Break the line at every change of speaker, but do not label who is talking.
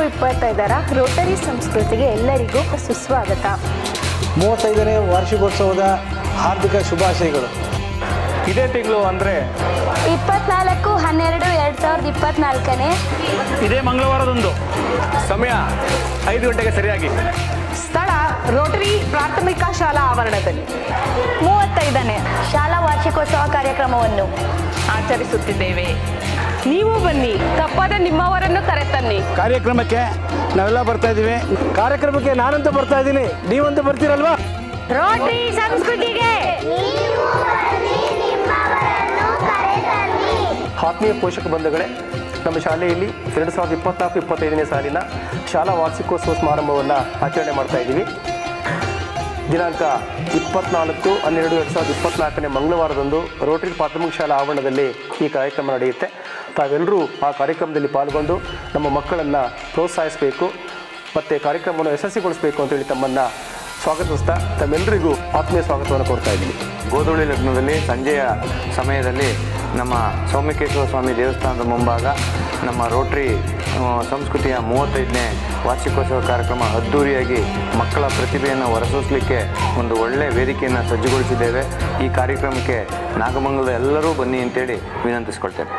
25ರ Rotary ಸಂಸ್ಕೃತಿಗೆ ಎಲ್ಲರಿಗೂ ಸುಸ್ವಾಗತ.
35ನೇ ವಾರ್ಷಿಕೋತ್ಸವದ ಹಾರ್ದಿಕ ಶುಭಾಶಯಗಳು.
ಇದೇ ತಿಂಗಳು ಅಂದರೆ
24/12/2024
ಇದೇ ಮಂಗಳವಾರದಂದು ಸಮಯ 5 ಗಂಟೆಗೆ ಸರಿಯಾಗಿ.
ಸ್ಥಳ ರೋಟರಿ ಪ್ರಾಥಮಿಕ ಶಾಲಾ ಆವರಣದಲ್ಲಿ
35ನೇ ಶಾಲಾ ವಾರ್ಷಿಕೋತ್ಸವ ಕಾರ್ಯಕ್ರಮವನ್ನು
ಆಚರಿಸುತ್ತಿದ್ದೇವೆ. ನೀವು ಬನ್ನಿ, ತಪ್ಪದೆ ನಿಮ್ಮವರನ್ನು ಕರೆತನ್ನಿ.
ಕಾರ್ಯಕ್ರಮಕ್ಕೆ ನಾವೆಲ್ಲ ಬರ್ತಾ ಇದ್ದೀವಿ. ಕಾರ್ಯಕ್ರಮಕ್ಕೆ ನಾನಂತೂ ಬರ್ತಾ ಇದ್ದೀನಿ, ನೀವಂತೂ ಬರ್ತೀರಲ್ವಾ?
ರೋಟರಿ ಸಂಸ್ಕೃತಿಗೆ
ಆತ್ಮೀಯ ಪೋಷಕ ಬಂಧುಗಳೇ, ನಮ್ಮ ಶಾಲೆಯಲ್ಲಿ 2024-25ನೇ ಸಾಲಿನ ಶಾಲಾ ವಾರ್ಷಿಕೋತ್ಸವ ಸಮಾರಂಭವನ್ನು ಆಚರಣೆ ಮಾಡ್ತಾ ಇದ್ದೀವಿ. ದಿನಾಂಕ 24/12/2024 ಮಂಗಳವಾರದಂದು ರೋಟರಿ ಪ್ರಾಥಮಿಕ ಶಾಲಾ ಆವರಣದಲ್ಲಿ ಈ ಕಾರ್ಯಕ್ರಮ ನಡೆಯುತ್ತೆ. ತಾವೆಲ್ಲರೂ ಆ ಕಾರ್ಯಕ್ರಮದಲ್ಲಿ ಪಾಲ್ಗೊಂಡು ನಮ್ಮ ಮಕ್ಕಳನ್ನು ಪ್ರೋತ್ಸಾಹಿಸಬೇಕು ಮತ್ತು ಕಾರ್ಯಕ್ರಮವನ್ನು ಯಶಸ್ವಿಗೊಳಿಸಬೇಕು ಅಂತೇಳಿ ತಮ್ಮನ್ನು ಸ್ವಾಗತಿಸ್ತಾ ತಮ್ಮೆಲ್ಲರಿಗೂ ಆತ್ಮೀಯ ಸ್ವಾಗತವನ್ನು ಕೊಡ್ತಾ ಇದ್ದೀನಿ.
ಗೋಧೂಳಿ ಲಗ್ನದಲ್ಲಿ ಸಂಜೆಯ ಸಮಯದಲ್ಲಿ ನಮ್ಮ ಸೌಮ್ಯಕೇಶ್ವರ ಸ್ವಾಮಿ ದೇವಸ್ಥಾನದ ಮುಂಭಾಗ ನಮ್ಮ ರೋಟರಿ ಸಂಸ್ಕೃತಿಯ 35ನೇ ವಾರ್ಷಿಕೋತ್ಸವ ಕಾರ್ಯಕ್ರಮ ಅದ್ಧೂರಿಯಾಗಿ ಮಕ್ಕಳ ಪ್ರತಿಭೆಯನ್ನು ಹೊರಸೂಸಲಿಕ್ಕೆ ಒಂದು ಒಳ್ಳೆಯ ವೇದಿಕೆಯನ್ನು ಸಜ್ಜುಗೊಳಿಸಿದ್ದೇವೆ. ಈ ಕಾರ್ಯಕ್ರಮಕ್ಕೆ ನಾಗಮಂಗಲದ ಎಲ್ಲರೂ ಬನ್ನಿ ಅಂತೇಳಿ ವಿನಂತಿಸ್ಕೊಳ್ತೇವೆ.